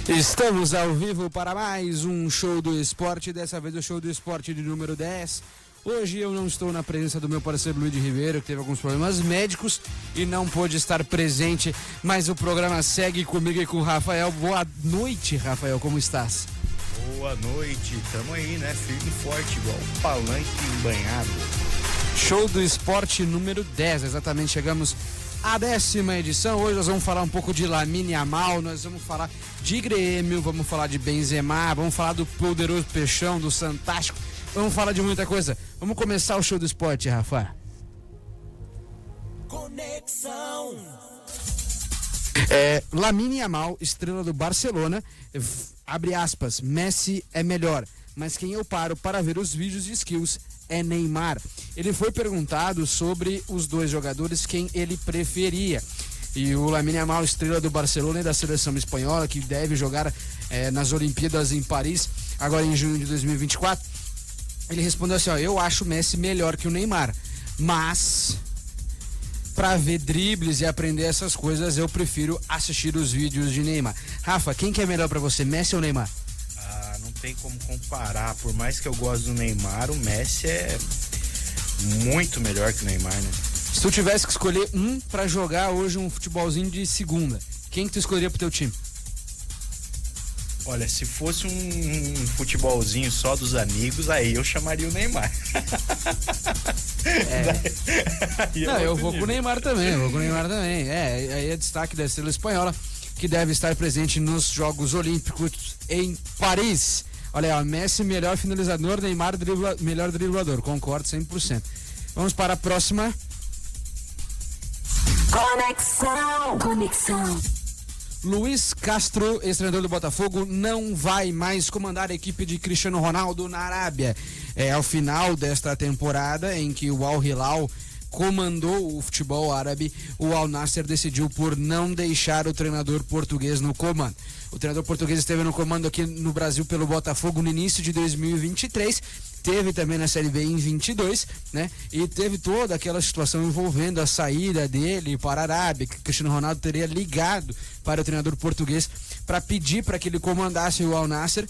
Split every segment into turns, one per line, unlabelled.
Estamos ao vivo para mais um show do esporte, dessa vez o show do esporte de número 10. Hoje eu não estou na presença do meu parceiro Luiz Ribeiro, que teve alguns problemas médicos e não pôde estar presente, mas o programa segue comigo e com o Rafael. Boa noite, Rafael, como estás?
Boa noite, tamo aí, né? Firme e forte, igual um palanque embanhado.
Show do esporte número 10, exatamente, chegamos à 10ª edição. Hoje nós vamos falar um pouco de Lamine Yamal, nós vamos falar de Grêmio, vamos falar de Benzema, vamos falar do poderoso Peixão, do Fantástico, vamos falar de muita coisa. Vamos começar o show do esporte, Rafa.
Conexão.
Lamine Yamal, estrela do Barcelona, abre aspas, Messi é melhor, mas quem eu paro para ver os vídeos de skills é Neymar. Ele foi perguntado sobre os dois jogadores, quem ele preferia. E o Lamine Yamal, estrela do Barcelona e da seleção espanhola, que deve jogar nas Olimpíadas em Paris, agora em junho de 2024, ele respondeu assim, eu acho o Messi melhor que o Neymar, mas para ver dribles e aprender essas coisas, eu prefiro assistir os vídeos de Neymar. Rafa, quem que é melhor para você, Messi ou Neymar?
Não tem como comparar, por mais que eu goste do Neymar, o Messi é muito melhor que o Neymar, né?
Se tu tivesse que escolher um pra jogar hoje um futebolzinho de segunda, quem que tu escolheria pro teu time?
Olha, se fosse um futebolzinho só dos amigos, aí eu chamaria o Neymar.
Não, eu vou com o Neymar também, aí é destaque da estrela espanhola, que deve estar presente nos Jogos Olímpicos em Paris. Olha aí, Messi melhor finalizador, Neymar melhor driblador, concordo 100%. Vamos para a próxima.
Conexão.
Luiz Castro, ex-treinador do Botafogo, não vai mais comandar a equipe de Cristiano Ronaldo na Arábia. Ao final desta temporada, em que o Al Hilal comandou o futebol árabe, o Al Nassr decidiu por não deixar o treinador português no comando. O treinador português esteve no comando aqui no Brasil pelo Botafogo no início de 2023, teve também na Série B em 22, né? E teve toda aquela situação envolvendo a saída dele para a Arábia, que Cristiano Ronaldo teria ligado para o treinador português para pedir para que ele comandasse o Al Nassr,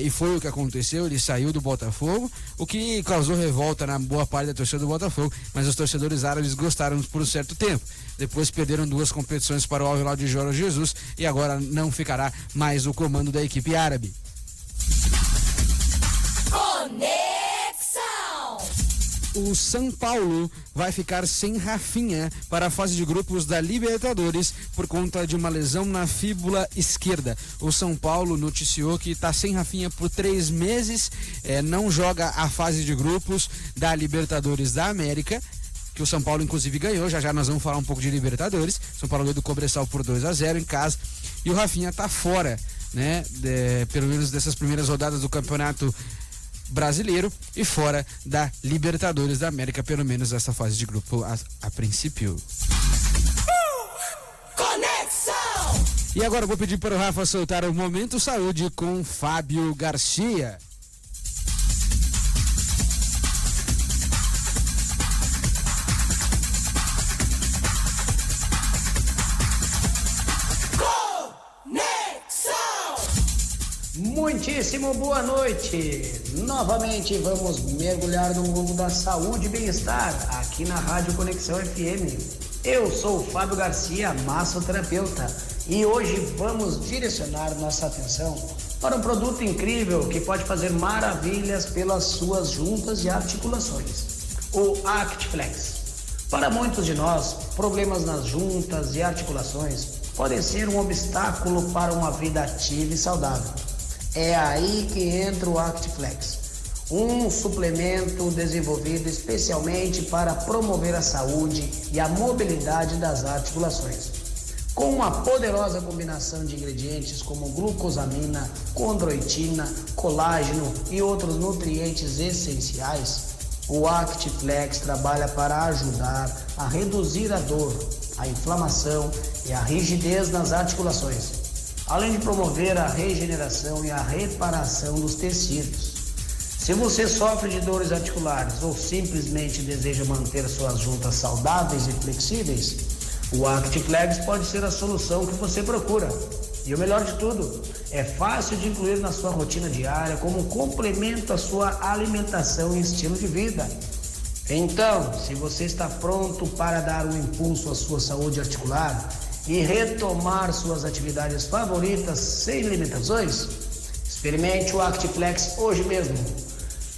e foi o que aconteceu. Ele saiu do Botafogo, o que causou revolta na boa parte da torcida do Botafogo, mas os torcedores árabes gostaram por um certo tempo. Depois perderam 2 competições para o Al Hilal de Jorge Jesus e agora não ficará mais o comando da equipe árabe. O São Paulo vai ficar sem Rafinha para a fase de grupos da Libertadores por conta de uma lesão na fíbula esquerda. O São Paulo noticiou que está sem Rafinha por 3 meses, não joga a fase de grupos da Libertadores da América, que o São Paulo inclusive ganhou. Já nós vamos falar um pouco de Libertadores. São Paulo ganhou do Cobresal por 2-0 em casa e o Rafinha está fora, né, pelo menos dessas primeiras rodadas do Campeonato Brasileiro e fora da Libertadores da América, pelo menos essa fase de grupo a princípio.
Conexão.
E agora eu vou pedir para o Rafa soltar o Momento Saúde com Fábio Garcia.
Muitíssimo boa noite. Novamente vamos mergulhar no mundo da saúde e bem-estar aqui na Rádio Conexão FM. Eu sou o Fábio Garcia, massoterapeuta, e hoje vamos direcionar nossa atenção para um produto incrível que pode fazer maravilhas pelas suas juntas e articulações, o ActiFlex. Para muitos de nós, problemas nas juntas e articulações podem ser um obstáculo para uma vida ativa e saudável. É aí que entra o ActiFlex, um suplemento desenvolvido especialmente para promover a saúde e a mobilidade das articulações. Com uma poderosa combinação de ingredientes como glucosamina, condroitina, colágeno e outros nutrientes essenciais, o ActiFlex trabalha para ajudar a reduzir a dor, a inflamação e a rigidez nas articulações, além de promover a regeneração e a reparação dos tecidos. Se você sofre de dores articulares ou simplesmente deseja manter suas juntas saudáveis e flexíveis, o ActiFlex pode ser a solução que você procura. E o melhor de tudo, é fácil de incluir na sua rotina diária como complemento à sua alimentação e estilo de vida. Então, se você está pronto para dar um impulso à sua saúde articular e retomar suas atividades favoritas sem limitações, experimente o ActiFlex hoje mesmo.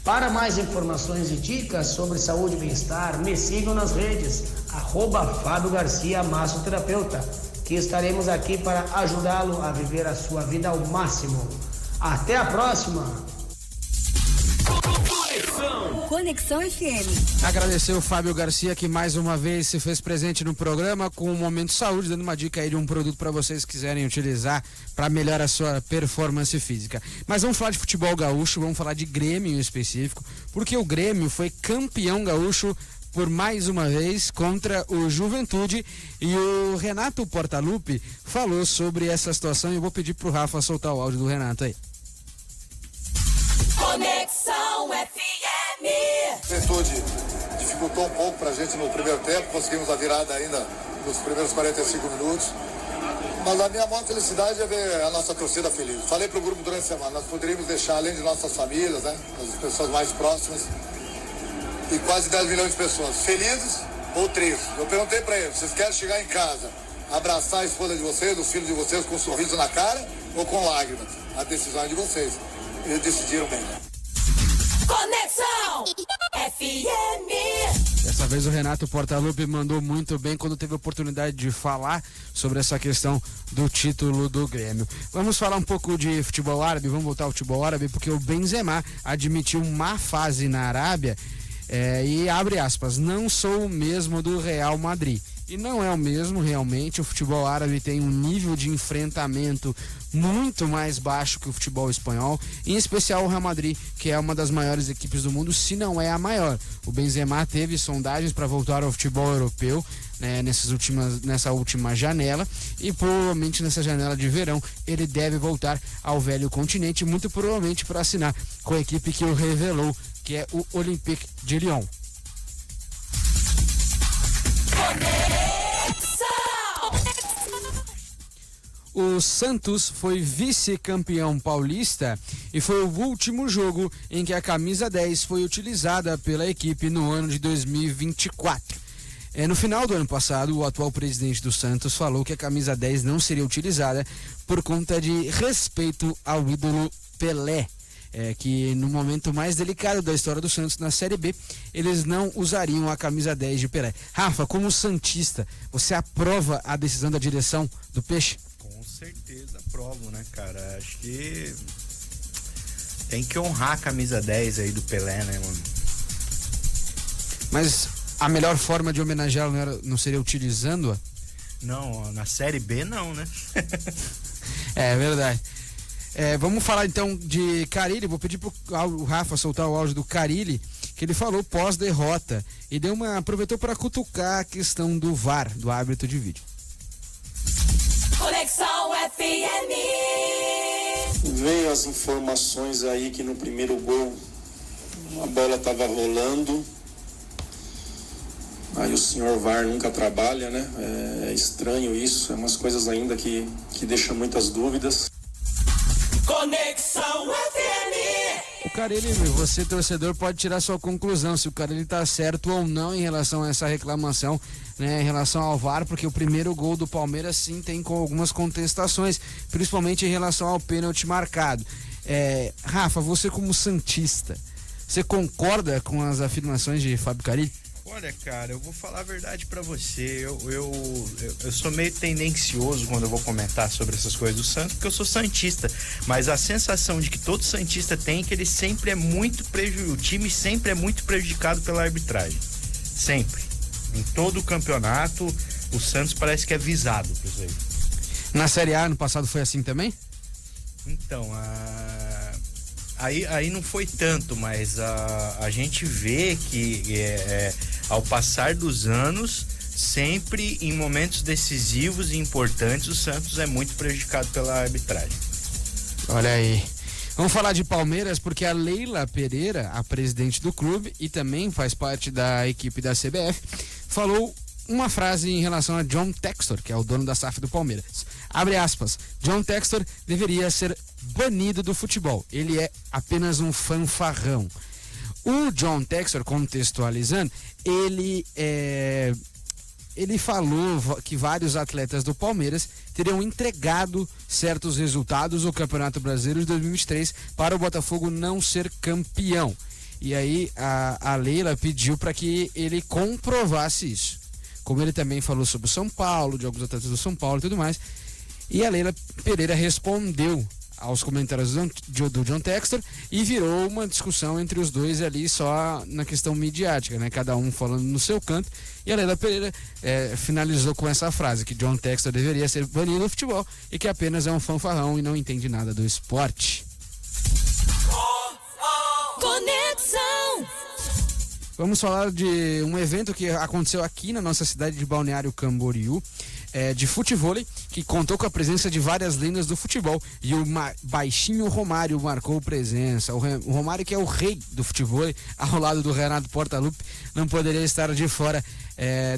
Para mais informações e dicas sobre saúde e bem-estar, me sigam nas redes, @Fábio Garcia Massoterapeuta, que estaremos aqui para ajudá-lo a viver a sua vida ao máximo. Até a próxima!
Conexão FM.
Agradecer o Fábio Garcia, que mais uma vez se fez presente no programa com o Momento Saúde, dando uma dica aí de um produto para vocês que quiserem utilizar para melhorar a sua performance física. Mas vamos falar de futebol gaúcho, vamos falar de Grêmio em específico, porque o Grêmio foi campeão gaúcho por mais uma vez contra o Juventude, e o Renato Portaluppi falou sobre essa situação, e eu vou pedir pro Rafa soltar o áudio do Renato aí.
Conexão FM.
Juventude dificultou um pouco pra gente no primeiro tempo, conseguimos a virada ainda nos primeiros 45 minutos. Mas a minha maior felicidade é ver a nossa torcida feliz. Falei pro grupo durante a semana, nós poderíamos deixar, além de nossas famílias, né, as pessoas mais próximas, e quase 10 milhões de pessoas felizes ou tristes. Eu perguntei pra eles, vocês querem chegar em casa, abraçar a esposa de vocês, os filhos de vocês com um sorriso na cara ou com lágrimas? A decisão é de vocês. Eles decidiram bem.
Conexão FM.
Dessa vez o Renato Portaluppi mandou muito bem quando teve a oportunidade de falar sobre essa questão do título do Grêmio. Vamos falar um pouco de futebol árabe, vamos voltar ao futebol árabe, porque o Benzema admitiu má fase na Arábia, e abre aspas, não sou o mesmo do Real Madrid. E não é o mesmo, realmente. O futebol árabe tem um nível de enfrentamento muito mais baixo que o futebol espanhol, em especial o Real Madrid, que é uma das maiores equipes do mundo, se não é a maior. O Benzema teve sondagens para voltar ao futebol europeu, né, nessa última janela, e provavelmente nessa janela de verão ele deve voltar ao velho continente, muito provavelmente para assinar com a equipe que o revelou, que é o Olympique de Lyon. O Santos foi vice-campeão paulista e foi o último jogo em que a camisa 10 foi utilizada pela equipe no ano de 2024. No final do ano passado, o atual presidente do Santos falou que a camisa 10 não seria utilizada por conta de respeito ao ídolo Pelé. Que no momento mais delicado da história do Santos na Série B, eles não usariam a camisa 10 de Pelé. Rafa, como santista, você aprova a decisão da direção do Peixe?
Com certeza aprovo, né, cara? Acho que tem que honrar a camisa 10 aí do Pelé, né, mano?
Mas a melhor forma de homenageá-lo não seria utilizando-a?
Não, na Série B não, né?
É verdade. Vamos falar então de Carille. Vou pedir pro Rafa soltar o áudio do Carille, que ele falou pós-derrota e aproveitou para cutucar a questão do VAR, do árbitro de vídeo.
Conexão FM.
Veio as informações aí que no primeiro gol a bola estava rolando. Aí o senhor VAR nunca trabalha, né? É estranho isso, é umas coisas ainda que deixam muitas dúvidas.
Conexão FM.
O Carille, você torcedor pode tirar sua conclusão se o Carille tá certo ou não em relação a essa reclamação, né, em relação ao VAR, porque o primeiro gol do Palmeiras sim tem com algumas contestações, principalmente em relação ao pênalti marcado. Rafa, você como santista, você concorda com as afirmações de Fábio Carille?
Olha, cara, eu vou falar a verdade pra você. Eu sou meio tendencioso quando eu vou comentar sobre essas coisas do Santos, porque eu sou santista. Mas a sensação de que todo santista tem é que ele sempre é muito o time sempre é muito prejudicado pela arbitragem. Sempre. Em todo o campeonato, o Santos parece que é visado por isso aí.
Na Série A, no passado, foi assim também?
Então, aí não foi tanto, mas a gente vê que ao passar dos anos, sempre em momentos decisivos e importantes, o Santos é muito prejudicado pela arbitragem.
Olha aí. Vamos falar de Palmeiras, porque a Leila Pereira, a presidente do clube e também faz parte da equipe da CBF, falou uma frase em relação a John Textor, que é o dono da SAF do Palmeiras. Abre aspas, John Textor deveria ser banido do futebol. Ele é apenas um fanfarrão. O John Textor, contextualizando, ele falou que vários atletas do Palmeiras teriam entregado certos resultados do Campeonato Brasileiro de 2023 para o Botafogo não ser campeão. E aí a Leila pediu para que ele comprovasse isso. Como ele também falou sobre o São Paulo, de alguns atletas do São Paulo e tudo mais. E a Leila Pereira respondeu aos comentários do John Textor e virou uma discussão entre os dois ali só na questão midiática, né? Cada um falando no seu canto. E a Leila Pereira finalizou com essa frase, que John Textor deveria ser banido do futebol e que apenas é um fanfarrão e não entende nada do esporte.
Conexão.
Vamos falar de um evento que aconteceu aqui na nossa cidade de Balneário Camboriú, de futevôlei, que contou com a presença de várias lendas do futebol, e o baixinho Romário marcou presença. O Romário, que é o rei do futevôlei, ao lado do Renato Portaluppi, não poderia estar de fora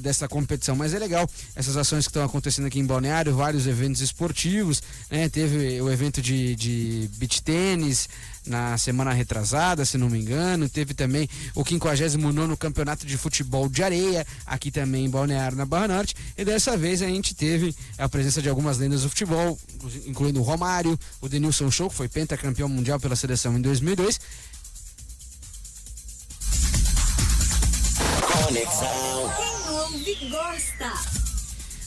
dessa competição. Mas é legal essas ações que estão acontecendo aqui em Balneário, vários eventos esportivos, né? Teve o evento de beach tênis na semana retrasada, se não me engano. Teve também o 59º Campeonato de Futebol de Areia, aqui também em Balneário, na Barra Norte. E dessa vez a gente teve a presença de algumas lendas do futebol, incluindo o Romário, o Denilson Show, que foi pentacampeão mundial pela seleção em 2002.
Conexão. Quem ouve gosta.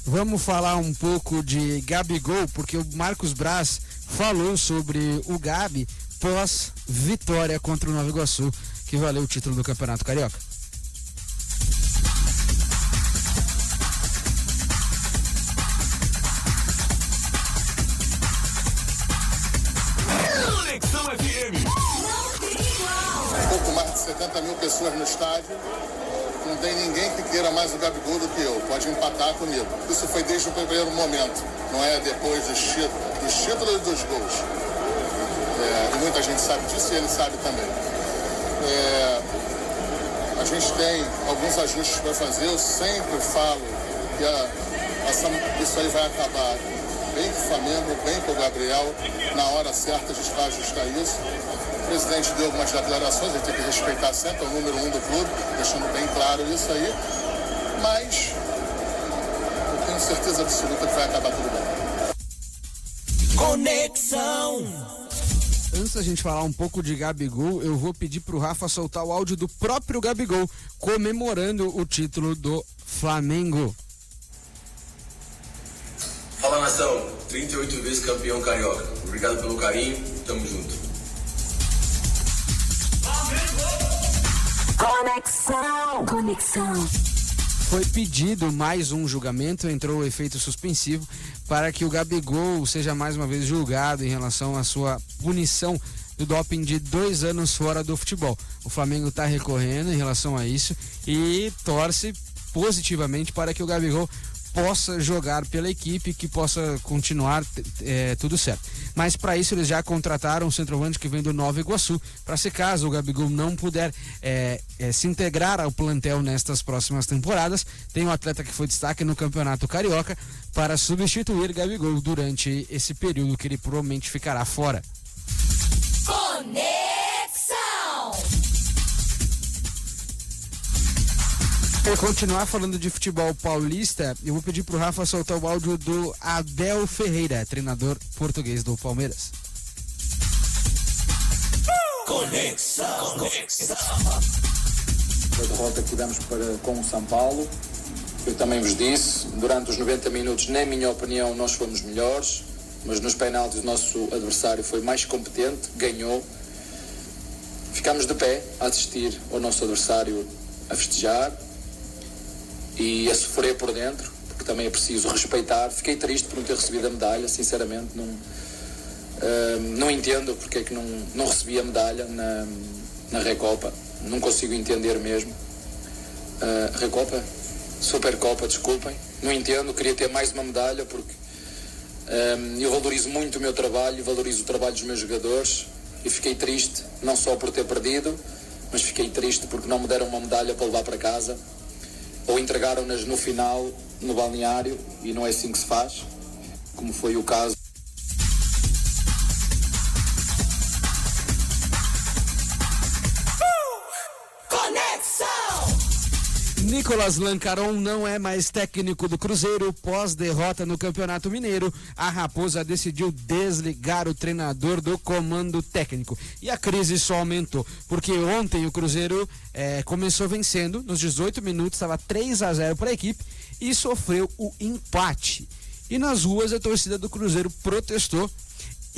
Vamos falar um pouco de Gabigol, porque o Marcos Braz falou sobre o Gabi pós vitória contra o Nova Iguaçu, que valeu o título do Campeonato Carioca.
Conexão FM.
Pouco mais de 70 mil pessoas no estádio. Não tem ninguém que queira mais o Gabigol do que eu. Pode empatar comigo. Isso foi desde o primeiro momento. Não é depois dos títulos e dos gols. E muita gente sabe disso e ele sabe também. A gente tem alguns ajustes para fazer. Eu sempre falo que isso aí vai acabar bem com o Flamengo, bem com o Gabriel. Na hora certa a gente vai ajustar isso. O presidente deu algumas declarações, ele tem que respeitar sempre, é o número 1 do clube, deixando bem claro isso aí. Mas eu tenho certeza absoluta que vai acabar tudo bem.
Conexão.
Antes da gente falar um pouco de Gabigol, eu vou pedir pro Rafa soltar o áudio do próprio Gabigol comemorando o título do Flamengo.
Fala, nação, 38 vezes campeão carioca. Obrigado pelo carinho, tamo junto.
Conexão.
Foi pedido mais um julgamento, entrou o efeito suspensivo para que o Gabigol seja mais uma vez julgado em relação à sua punição do doping de 2 anos fora do futebol. O Flamengo está recorrendo em relação a isso e torce positivamente para que o Gabigol possa jogar pela equipe, que possa continuar tudo certo. Mas para isso eles já contrataram um centroavante que vem do Nova Iguaçu, para se caso o Gabigol não puder se integrar ao plantel nestas próximas temporadas, tem um atleta que foi destaque no Campeonato Carioca para substituir Gabigol durante esse período que ele provavelmente ficará fora.
Conexão.
Para continuar falando de futebol paulista, eu vou pedir pro Rafa soltar o áudio do Abel Ferreira, treinador português do Palmeiras.
Conexão.
A derrota que tivemos com o São Paulo, eu também vos disse, durante os 90 minutos, na minha opinião, nós fomos melhores, mas nos penaltis o nosso adversário foi mais competente, ganhou. Ficámos de pé a assistir ao nosso adversário a festejar e a sofrer por dentro, porque também é preciso respeitar. Fiquei triste por não ter recebido a medalha, sinceramente, não entendo porque é que não recebi a medalha na Recopa, não consigo entender mesmo. Recopa? Supercopa, desculpem, não entendo, queria ter mais uma medalha porque eu valorizo muito o meu trabalho, valorizo o trabalho dos meus jogadores e fiquei triste, não só por ter perdido, mas fiquei triste porque não me deram uma medalha para levar para casa, ou entregaram-nas no final, no balneário, e não é assim que se faz. como foi o caso.
Nicolas Lancaron não é mais técnico do Cruzeiro. Pós-derrota no Campeonato Mineiro, a Raposa decidiu desligar o treinador do comando técnico. E a crise só aumentou, porque ontem o Cruzeiro começou vencendo, nos 18 minutos estava 3-0 para a equipe e sofreu o empate. E nas ruas a torcida do Cruzeiro protestou,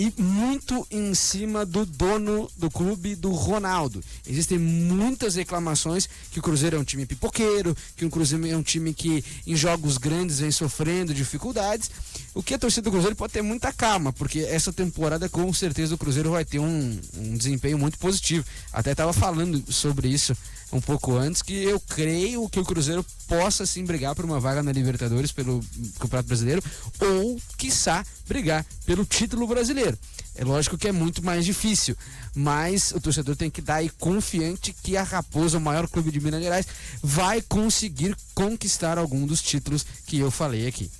e muito em cima do dono do clube, do Ronaldo. Existem muitas reclamações que o Cruzeiro é um time pipoqueiro, que o Cruzeiro é um time que em jogos grandes vem sofrendo dificuldades. O que a torcida do Cruzeiro pode ter muita calma, porque essa temporada com certeza o Cruzeiro vai ter um desempenho muito positivo. Até estava falando sobre isso um pouco antes, que eu creio que o Cruzeiro possa sim brigar por uma vaga na Libertadores pelo Campeonato Brasileiro, ou, quiçá, brigar pelo título brasileiro. É lógico que é muito mais difícil, mas o torcedor tem que estar aí confiante que a Raposa, o maior clube de Minas Gerais, vai conseguir conquistar algum dos títulos que eu falei aqui.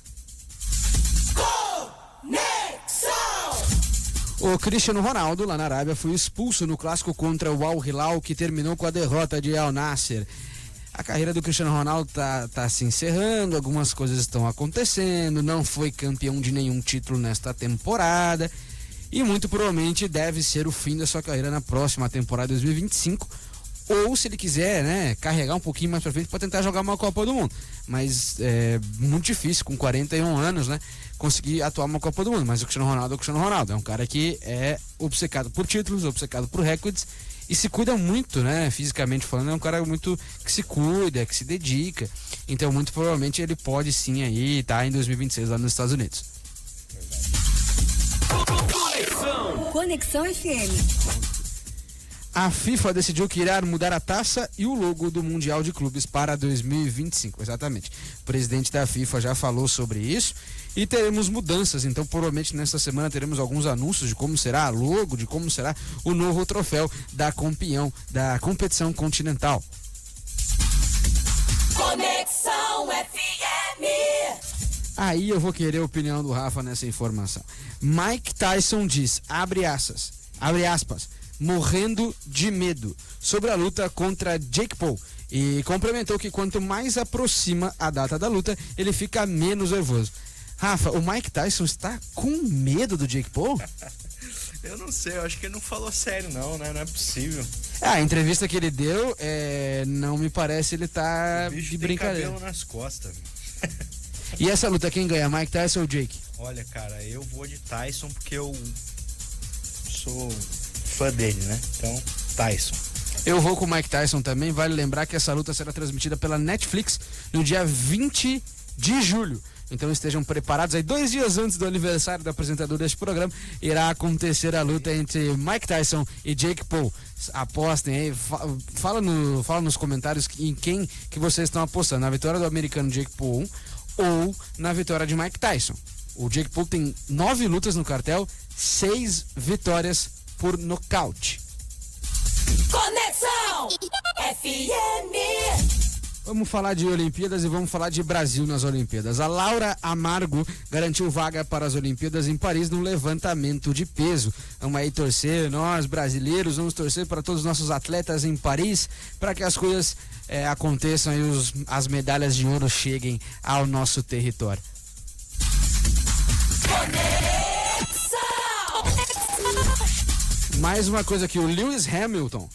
O Cristiano Ronaldo, lá na Arábia, foi expulso no clássico contra o Al Hilal, que terminou com a derrota de Al Nassr. A carreira do Cristiano Ronaldo tá se encerrando, algumas coisas estão acontecendo, não foi campeão de nenhum título nesta temporada e muito provavelmente deve ser o fim da sua carreira na próxima temporada 2025, ou se ele quiser, né, carregar um pouquinho mais pra frente para tentar jogar uma Copa do Mundo. Mas é muito difícil, com 41 anos, né, conseguir atuar uma Copa do Mundo. Mas o Cristiano Ronaldo é o Cristiano Ronaldo, é um cara que é obcecado por títulos, obcecado por recordes e se cuida muito, né, fisicamente falando. É um cara muito que se cuida, que se dedica. Então muito provavelmente ele pode sim aí estar em 2026 lá nos Estados Unidos.
Conexão FM.
A FIFA decidiu que irá mudar a taça e o logo do Mundial de Clubes para 2025, exatamente. O presidente da FIFA já falou sobre isso e teremos mudanças, então provavelmente nesta semana teremos alguns anúncios de como será a logo, de como será o novo troféu da competição continental.
Conexão FM.
Aí eu vou querer a opinião do Rafa nessa informação. Mike Tyson diz, abre aspas, morrendo de medo sobre a luta contra Jake Paul, e complementou que quanto mais aproxima a data da luta, ele fica menos nervoso. Rafa, o Mike Tyson está com medo do Jake Paul?
Eu não sei, eu acho que ele não falou sério não, né? Não é possível.
A entrevista que ele deu, não me parece ele tá
o bicho
de
tem
brincadeira.
cabelo nas costas.
E essa luta, quem ganha, Mike Tyson ou Jake?
Olha, cara, eu vou de Tyson porque eu sou fã dele, né? Então, Tyson.
Eu vou com o Mike Tyson também. Vale lembrar que essa luta será transmitida pela Netflix no dia 20 de julho. Então estejam preparados. Aí 2 dias antes do aniversário do apresentador deste programa, irá acontecer a luta entre Mike Tyson e Jake Paul. Apostem aí, fala nos comentários em quem que vocês estão apostando, na vitória do americano Jake Paul ou na vitória de Mike Tyson. O Jake Paul tem 9 lutas no cartel, 6 vitórias por nocaute.
Conexão FM.
Vamos falar de Olimpíadas e vamos falar de Brasil nas Olimpíadas. A Laura Amargo garantiu vaga para as Olimpíadas em Paris no levantamento de peso. Vamos aí torcer, nós brasileiros, vamos torcer para todos os nossos atletas em Paris, para que as coisas aconteçam e as medalhas de ouro cheguem ao nosso território. Mais uma coisa aqui, o Lewis Hamilton,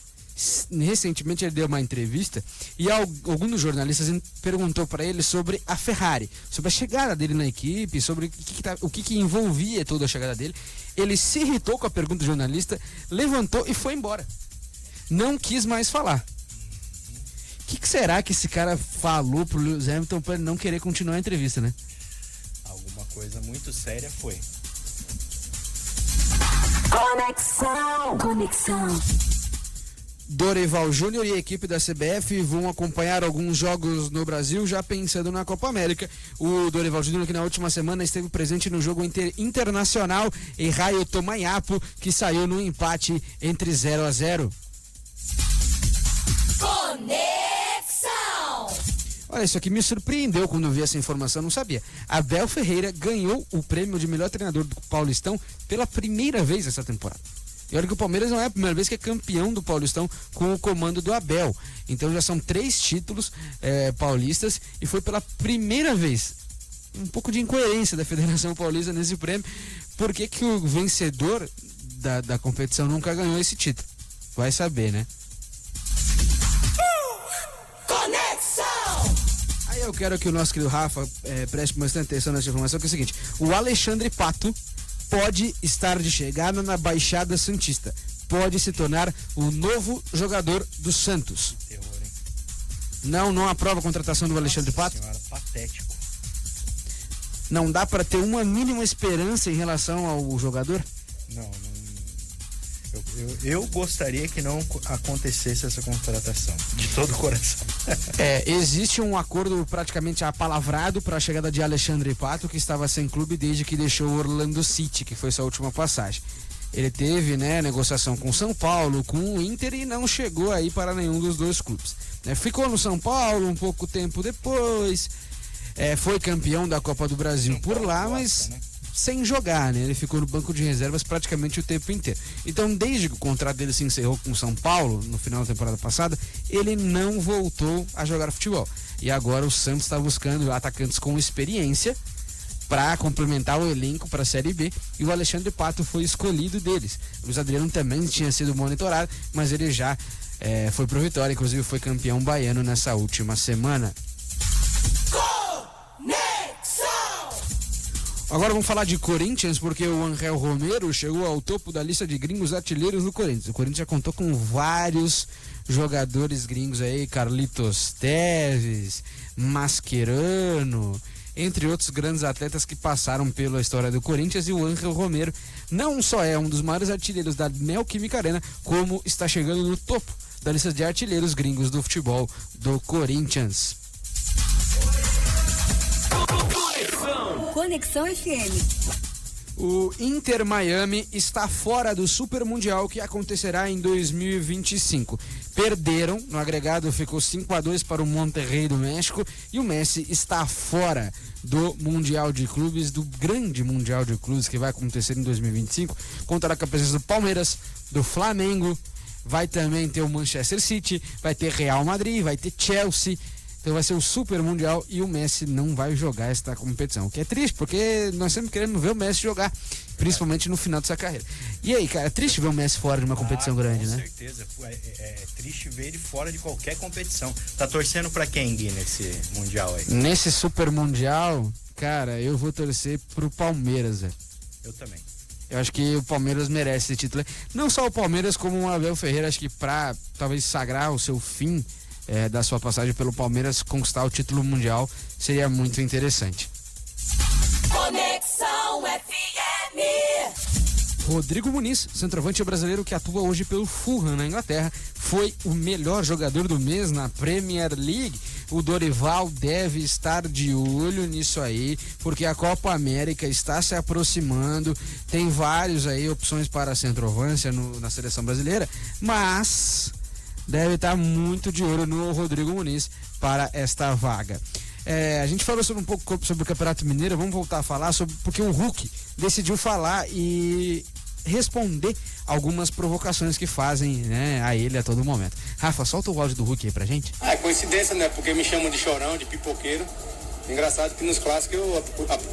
recentemente ele deu uma entrevista e algum dos jornalistas perguntou para ele sobre a Ferrari, sobre a chegada dele na equipe, sobre o que envolvia toda a chegada dele. Ele se irritou com a pergunta do jornalista, levantou e foi embora. Não quis mais falar. O que será que esse cara falou pro Lewis Hamilton para ele não querer continuar a entrevista, né?
Alguma coisa muito séria foi.
Conexão.
Dorival Júnior e a equipe da CBF vão acompanhar alguns jogos no Brasil, já pensando na Copa América. O Dorival Júnior, que na última semana esteve presente no jogo internacional em Raio Tomayapo, que saiu no empate entre 0-0.
Conexão.
Olha, isso aqui me surpreendeu quando eu vi essa informação, não sabia. Abel Ferreira ganhou o prêmio de melhor treinador do Paulistão pela primeira vez essa temporada. E olha que o Palmeiras não é a primeira vez que é campeão do Paulistão com o comando do Abel. Então já são 3 títulos paulistas e foi pela primeira vez. Um pouco de incoerência da Federação Paulista nesse prêmio. Por que que o vencedor da competição nunca ganhou esse título? Vai saber, né?
Conexão!
Aí eu quero que o nosso querido Rafa preste bastante atenção nessa informação, que é o seguinte: o Alexandre Pato pode estar de chegada na Baixada Santista. Pode se tornar o novo jogador do Santos.
Terror, hein?
Não aprova a contratação do Alexandre Pato?
Senhora, patético.
Não dá para ter uma mínima esperança em relação ao jogador?
Não. Eu gostaria que não acontecesse essa contratação, de todo o coração.
Existe um acordo praticamente apalavrado para a chegada de Alexandre Pato, que estava sem clube desde que deixou o Orlando City, que foi sua última passagem. Ele teve, negociação com o São Paulo, com o Inter e não chegou aí para nenhum dos 2 clubes. Ficou no São Paulo um pouco tempo depois, foi campeão da Copa do Brasil por lá, mas sem jogar, né? Ele ficou no banco de reservas praticamente o tempo inteiro. Então, desde que o contrato dele se encerrou com o São Paulo, no final da temporada passada, ele não voltou a jogar futebol. E agora o Santos está buscando atacantes com experiência para complementar o elenco para a Série B, e o Alexandre Pato foi escolhido deles. O Luiz Adriano também tinha sido monitorado, mas ele já foi pro Vitória, inclusive foi campeão baiano nessa última semana. Agora vamos falar de Corinthians, porque o Ángel Romero chegou ao topo da lista de gringos artilheiros do Corinthians. O Corinthians já contou com vários jogadores gringos aí, Carlitos Teves, Mascherano, entre outros grandes atletas que passaram pela história do Corinthians, e o Ángel Romero não só é um dos maiores artilheiros da Neoquímica Arena, como está chegando no topo da lista de artilheiros gringos do futebol do Corinthians.
Conexão FM.
O Inter Miami está fora do Super Mundial, que acontecerá em 2025. Perderam, no agregado ficou 5-2 para o Monterrey do México, e o Messi está fora do Mundial de Clubes, do grande Mundial de Clubes que vai acontecer em 2025. Contará com a presença do Palmeiras, do Flamengo, vai também ter o Manchester City, vai ter Real Madrid, vai ter Chelsea. Então vai ser o Super Mundial e o Messi não vai jogar esta competição. O que é triste, porque nós sempre queremos ver o Messi jogar, principalmente no final dessa carreira. E aí, cara, é triste ver o Messi fora de uma competição grande, né? Com
certeza. É triste ver ele fora de qualquer competição. Tá torcendo pra quem, Gui, nesse Mundial aí?
Nesse Super Mundial, cara, eu vou torcer pro Palmeiras, velho.
Eu também.
Eu acho que o Palmeiras merece esse título. Não só o Palmeiras, como o Abel Ferreira, acho que pra talvez sagrar o seu fim da sua passagem pelo Palmeiras, conquistar o título mundial seria muito interessante.
Conexão FM.
Rodrigo Muniz, centroavante brasileiro que atua hoje pelo Fulham na Inglaterra, foi o melhor jogador do mês na Premier League. O Dorival deve estar de olho nisso aí, porque a Copa América está se aproximando, tem vários aí opções para centroavância na seleção brasileira, mas deve estar muito de olho no Rodrigo Muniz para esta vaga. A gente falou um pouco sobre o Campeonato Mineiro, vamos voltar a falar porque o Hulk decidiu falar e responder algumas provocações que fazem, né, a ele a todo momento. Rafa, solta o áudio do Hulk aí pra gente.
É coincidência, né? Porque me chamam de chorão, de pipoqueiro. Engraçado que nos clássicos eu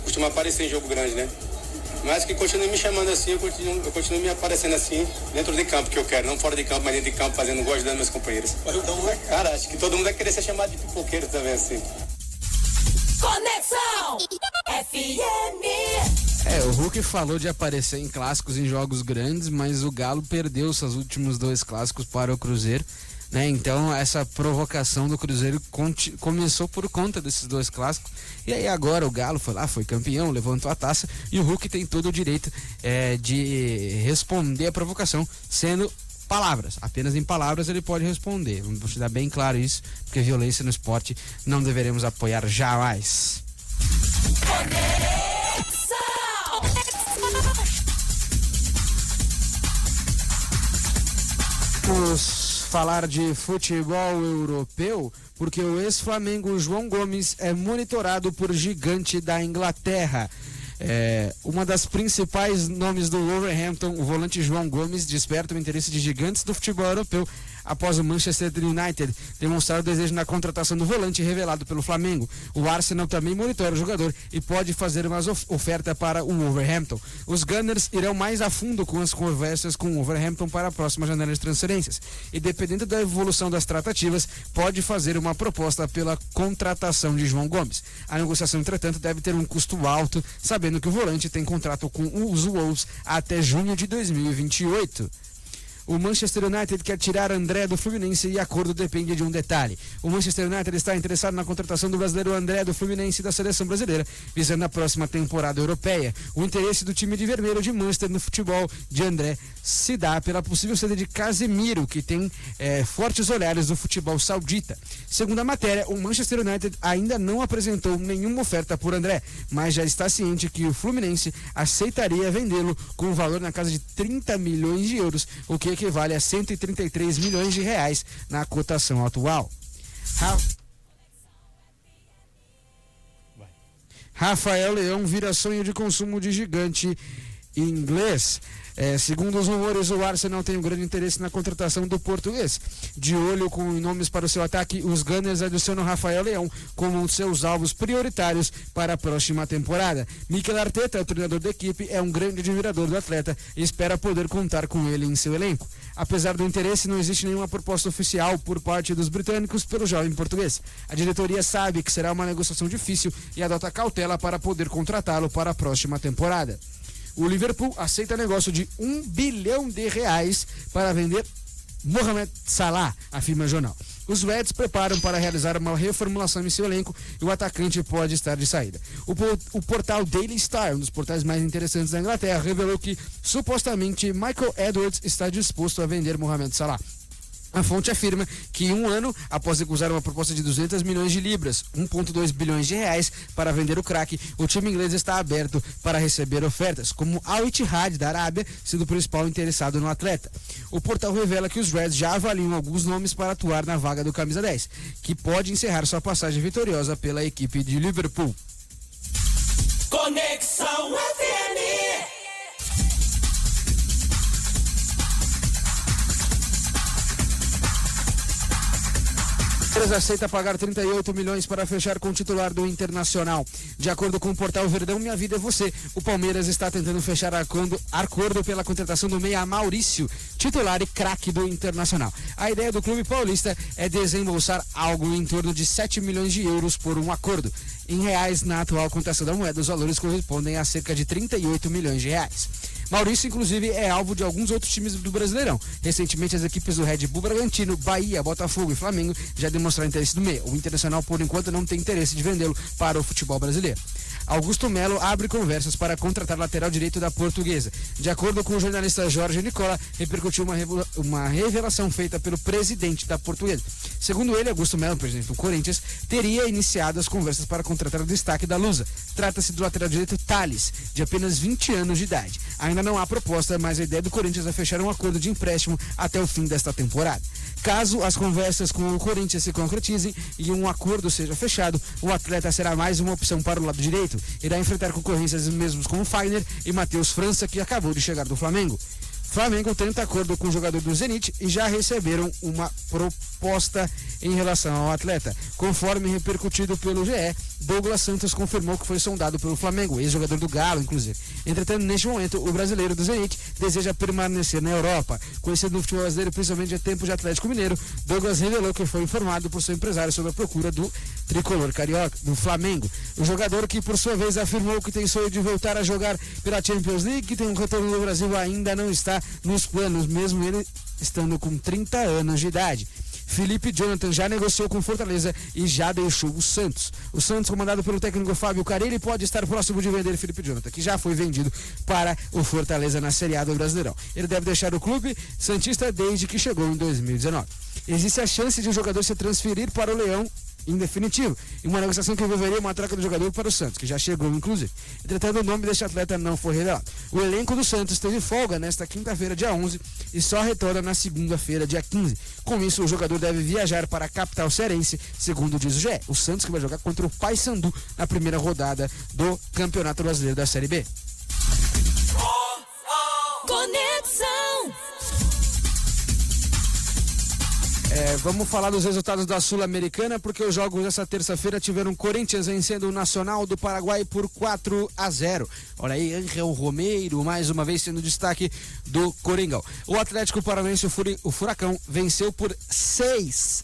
costumo aparecer em jogo grande, né? Mas que continue me chamando assim, eu continuo me aparecendo assim, dentro de campo que eu quero, não fora de campo, mas dentro de campo, fazendo gosto dos meus companheiros. Cara, acho que todo mundo vai querer ser chamado de pipoqueiro também, assim.
Conexão FM.
O Hulk falou de aparecer em clássicos, em jogos grandes, mas o Galo perdeu seus últimos 2 clássicos para o Cruzeiro, né? Então essa provocação do Cruzeiro começou por conta desses 2 clássicos, e aí agora o Galo foi lá, foi campeão, levantou a taça, e o Hulk tem todo o direito de responder a provocação, sendo palavras, apenas em palavras ele pode responder. Vamos deixar bem claro isso, porque violência no esporte não deveremos apoiar jamais. Os falar de futebol europeu, porque o ex-Flamengo João Gomes é monitorado por gigante da Inglaterra. Uma das principais nomes do Wolverhampton, o volante João Gomes, desperta o interesse de gigantes do futebol europeu após o Manchester United demonstrar o desejo na contratação do volante revelado pelo Flamengo. O Arsenal também monitora o jogador e pode fazer uma oferta para o Wolverhampton. Os Gunners irão mais a fundo com as conversas com o Wolverhampton para a próxima janela de transferências e, dependendo da evolução das tratativas, pode fazer uma proposta pela contratação de João Gomes. A negociação, entretanto, deve ter um custo alto, sabendo que o volante tem contrato com os Wolves até junho de 2028. O Manchester United quer tirar André do Fluminense e acordo depende de um detalhe. O Manchester United está interessado na contratação do brasileiro André do Fluminense e da seleção brasileira, visando a próxima temporada europeia. O interesse do time de vermelho de Manchester no futebol de André se dá pela possível saída de Casemiro, que tem fortes olhares do futebol saudita. Segundo a matéria, o Manchester United ainda não apresentou nenhuma oferta por André, mas já está ciente que o Fluminense aceitaria vendê-lo com um valor na casa de 30 milhões de euros, o que equivale a 133 milhões de reais na cotação atual. Rafael Leão vira sonho de consumo de gigante inglês. Segundo os rumores, o Arsenal tem um grande interesse na contratação do português. De olho com nomes para o seu ataque, os Gunners adicionam Rafael Leão como um de seus alvos prioritários para a próxima temporada. Mikel Arteta, o treinador da equipe, é um grande admirador do atleta e espera poder contar com ele em seu elenco. Apesar do interesse, não existe nenhuma proposta oficial por parte dos britânicos pelo jovem português. A diretoria sabe que será uma negociação difícil e adota cautela para poder contratá-lo para a próxima temporada. O Liverpool aceita negócio de R$1 bilhão para vender Mohamed Salah, afirma o jornal. Os Reds preparam para realizar uma reformulação em seu elenco e o atacante pode estar de saída. O portal Daily Star, um dos portais mais interessantes da Inglaterra, revelou que supostamente Michael Edwards está disposto a vender Mohamed Salah. A fonte afirma que em um ano, após recusar uma proposta de 200 milhões de libras, 1,2 bilhões de reais, para vender o craque, o time inglês está aberto para receber ofertas, como Al Ittihad da Arábia, sendo o principal interessado no atleta. O portal revela que os Reds já avaliam alguns nomes para atuar na vaga do camisa 10, que pode encerrar sua passagem vitoriosa pela equipe de Liverpool.
Conexão FM.
Aceita pagar 38 milhões para fechar com o titular do Internacional. De acordo com o portal Verdão Minha Vida é Você, o Palmeiras está tentando fechar acordo pela contratação do meia Maurício, titular e craque do Internacional. A ideia do clube paulista é desembolsar algo em torno de 7 milhões de euros por um acordo. Em reais, na atual cotação da moeda, os valores correspondem a cerca de 38 milhões de reais. Maurício, inclusive, é alvo de alguns outros times do Brasileirão. Recentemente, as equipes do Red Bull Bragantino, Bahia, Botafogo e Flamengo já demonstraram interesse no meio. O Internacional, por enquanto, não tem interesse de vendê-lo para o futebol brasileiro. Augusto Melo abre conversas para contratar lateral direito da Portuguesa. De acordo com o jornalista Jorge Nicola, repercutiu uma revelação feita pelo presidente da Portuguesa. Segundo ele, Augusto Melo, presidente do Corinthians, teria iniciado as conversas para contratar o destaque da Lusa. Trata-se do lateral direito Thales, de apenas 20 anos de idade. Ainda não há proposta, mas a ideia do Corinthians é fechar um acordo de empréstimo até o fim desta temporada. Caso as conversas com o Corinthians se concretizem e um acordo seja fechado, o atleta será mais uma opção para o lado direito. Irá enfrentar concorrências mesmos com o Fagner e Matheus França, que acabou de chegar do Flamengo. Flamengo tenta acordo com o jogador do Zenit e já receberam uma proposta em relação ao atleta. Conforme repercutido pelo GE, Douglas Santos confirmou que foi sondado pelo Flamengo, ex-jogador do Galo, inclusive. Entretanto, neste momento, o brasileiro do Zenit deseja permanecer na Europa. Conhecido no futebol brasileiro, principalmente a tempo de Atlético Mineiro, Douglas revelou que foi informado por seu empresário sobre a procura do tricolor carioca, do Flamengo. O jogador, que por sua vez afirmou que tem sonho de voltar a jogar pela Champions League, que tem um retorno no Brasil, ainda não está nos planos, mesmo ele estando com 30 anos de idade. Felipe Jonathan já negociou com Fortaleza e já deixou o Santos. O Santos, comandado pelo técnico Fábio Carille, pode estar próximo de vender Felipe Jonathan, que já foi vendido para o Fortaleza na Série A do Brasileirão. Ele deve deixar o clube santista desde que chegou em 2019. Existe a chance de o jogador se transferir para o Leão em definitivo, em uma negociação que envolveria uma troca do jogador para o Santos, que já chegou inclusive. Entretanto, o nome deste atleta não foi revelado. O elenco do Santos teve folga nesta quinta-feira, dia 11, e só retorna na segunda-feira, dia 15. Com isso, o jogador deve viajar para a capital cearense, segundo diz o GE. O Santos que vai jogar contra o Paysandu na primeira rodada do Campeonato Brasileiro da Série B.
Conexão.
Vamos falar dos resultados da Sul-Americana, porque os jogos dessa terça-feira tiveram Corinthians vencendo o Nacional do Paraguai por 4-0. Olha aí, Ángel Romero, mais uma vez sendo destaque do Coringão. O Atlético Paranaense, o Furacão, venceu por 6-0.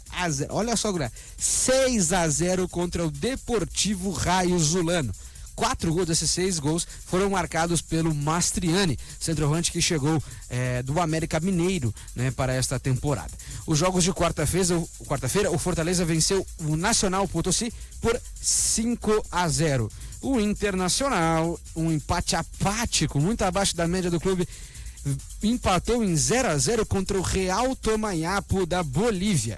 Olha só, 6-0 contra o Deportivo Raio Zulano. 4 gols desses 6 gols foram marcados pelo Mastriani, centroavante que chegou do América Mineiro, né, para esta temporada. Os jogos de quarta-feira, o Fortaleza venceu o Nacional Potosí por 5-0. O Internacional, um empate apático, muito abaixo da média do clube, empatou em 0-0 contra o Real Tomayapo da Bolívia.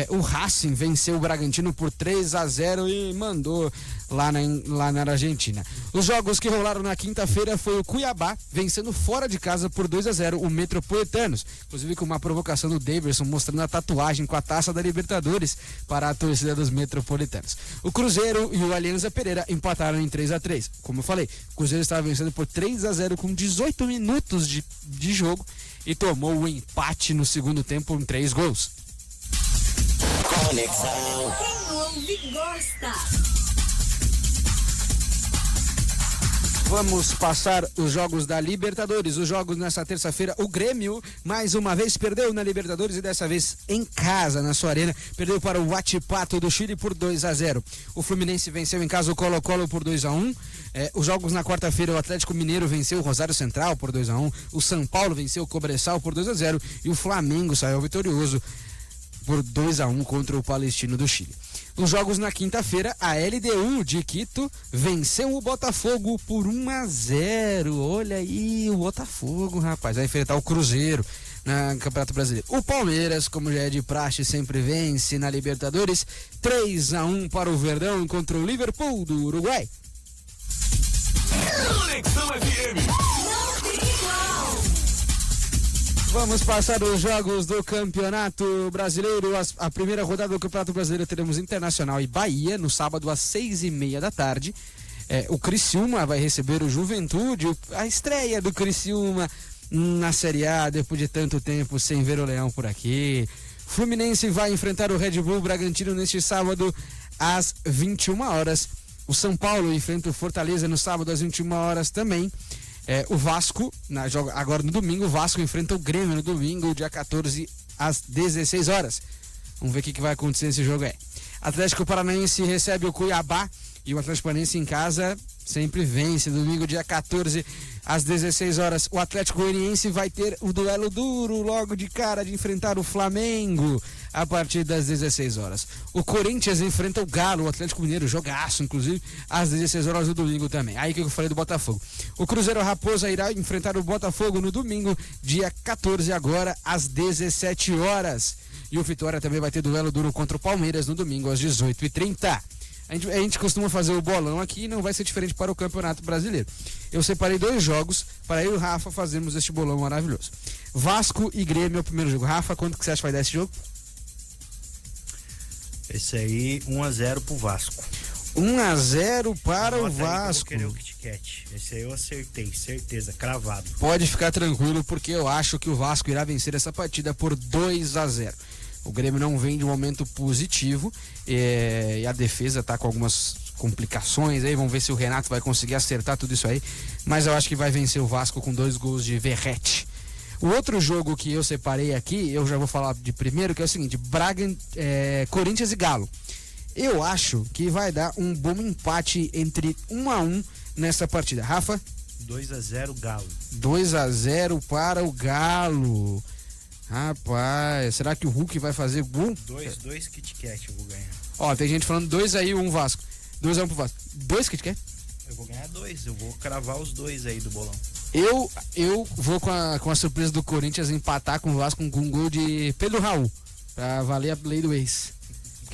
O Racing venceu o Bragantino por 3-0 e mandou lá na Argentina. Os jogos que rolaram na quinta-feira foi o Cuiabá vencendo fora de casa por 2-0 o Metropolitanos, inclusive com uma provocação do Davidson mostrando a tatuagem com a taça da Libertadores para a torcida dos Metropolitanos. O Cruzeiro e o Alianza Pereira empataram em 3-3. Como eu falei, o Cruzeiro estava vencendo por 3-0 com 18 minutos de jogo e tomou o empate no segundo tempo em 3 gols.
Conexão. Quem ouve gosta.
Vamos passar os jogos da Libertadores. Os jogos nessa terça-feira. O Grêmio, mais uma vez, perdeu na Libertadores e dessa vez em casa, na sua arena. Perdeu para o Huachipato do Chile por 2-0. O Fluminense venceu em casa o Colo-Colo por 2-1. Os jogos na quarta-feira, o Atlético Mineiro venceu o Rosário Central por 2-1. O São Paulo venceu o Cobressal por 2-0. E o Flamengo saiu vitorioso por 2-1 contra o Palestino do Chile. Nos jogos na quinta-feira, a LDU de Quito venceu o Botafogo por 1-0. Olha aí o Botafogo, rapaz, vai enfrentar o Cruzeiro no Campeonato Brasileiro. O Palmeiras, como já é de praxe, sempre vence na Libertadores, 3-1 para o Verdão contra o Liverpool do Uruguai.
Conexão FM.
Vamos passar os jogos do Campeonato Brasileiro. A primeira rodada do Campeonato Brasileiro teremos Internacional e Bahia no sábado às 6:30 da tarde. O Criciúma vai receber o Juventude, a estreia do Criciúma na Série A depois de tanto tempo sem ver o Leão por aqui. Fluminense vai enfrentar o Red Bull Bragantino neste sábado às 21 horas. O São Paulo enfrenta o Fortaleza no sábado às 21 horas também. O Vasco, agora no domingo, o Vasco enfrenta o Grêmio no domingo, dia 14, às 16 horas. Vamos ver o que vai acontecer nesse jogo aí. Atlético Paranaense recebe o Cuiabá e o Atlético Paranaense em casa sempre vence. Domingo, dia 14, às 16 horas. O Atlético Goianiense vai ter o duelo duro logo de cara de enfrentar o Flamengo a partir das 16 horas. O Corinthians enfrenta o Galo, o Atlético Mineiro, jogaço, inclusive, às 16 horas do domingo também. Aí que eu falei do Botafogo. O Cruzeiro Raposa irá enfrentar o Botafogo no domingo, dia 14, agora às 17 horas. E o Vitória também vai ter duelo duro contra o Palmeiras no domingo, às 18h30. A gente costuma fazer o bolão aqui e não vai ser diferente para o Campeonato Brasileiro. Eu separei 2 jogos para eu e o Rafa fazermos este bolão maravilhoso. Vasco e Grêmio é o primeiro jogo. Rafa, quanto que você acha que vai dar esse jogo?
Esse aí, 1-0 pro Vasco.
1-0 para o Vasco.
Eu vou querer o Kit Kat. Esse aí eu acertei, certeza, cravado.
Pode ficar tranquilo, porque eu acho que o Vasco irá vencer essa partida por 2-0. O Grêmio não vem de um momento positivo e a defesa tá com algumas complicações aí. Vamos ver se o Renato vai conseguir acertar tudo isso aí. Mas eu acho que vai vencer o Vasco com 2 gols de Verratti. O outro jogo que eu separei aqui, eu já vou falar de primeiro, que é o seguinte: Corinthians e Galo. Eu acho que vai dar um bom empate entre 1-1 nessa partida. Rafa?
2-0 Galo.
2-0 para o Galo. Rapaz, será que o Hulk vai fazer gol?
2 Kit Kat eu vou ganhar.
Ó, tem gente falando 2 aí, 1 Vasco. 2-1 pro Vasco. 2 Kit Kat?
Eu vou ganhar 2, eu vou cravar os 2 aí do bolão.
Eu vou com a surpresa do Corinthians empatar com o Vasco com um gol de Pedro Raul, pra valer a lei do ex.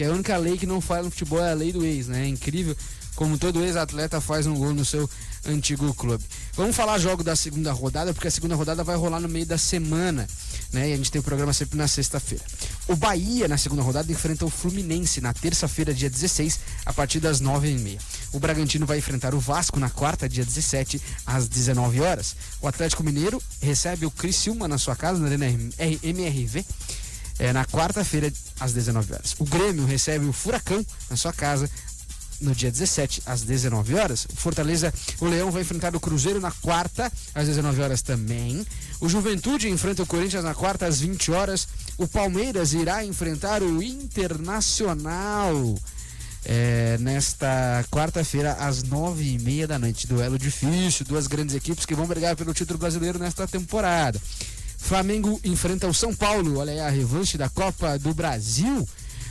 que a única lei que não faz no futebol é a lei do ex, né? É incrível como todo ex-atleta faz um gol no seu antigo clube. Vamos falar jogo da segunda rodada, porque a segunda rodada vai rolar no meio da semana, né? E a gente tem o programa sempre na sexta-feira. O Bahia, na segunda rodada, enfrenta o Fluminense na terça-feira, dia 16, a partir das 9h30. O Bragantino vai enfrentar o Vasco na quarta, dia 17, às 19 horas. O Atlético Mineiro recebe o Criciúma na sua casa, na Arena MRV, na quarta-feira, às 19 horas. O Grêmio recebe o Furacão na sua casa, no dia 17, às 19 horas. Fortaleza, o Leão vai enfrentar o Cruzeiro na quarta, às 19 horas também. O Juventude enfrenta o Corinthians na quarta, às 20 horas. O Palmeiras irá enfrentar o Internacional nesta quarta-feira, às 9h30 da noite. Duelo difícil, duas grandes equipes que vão brigar pelo título brasileiro nesta temporada. Flamengo enfrenta o São Paulo, olha aí a revanche da Copa do Brasil,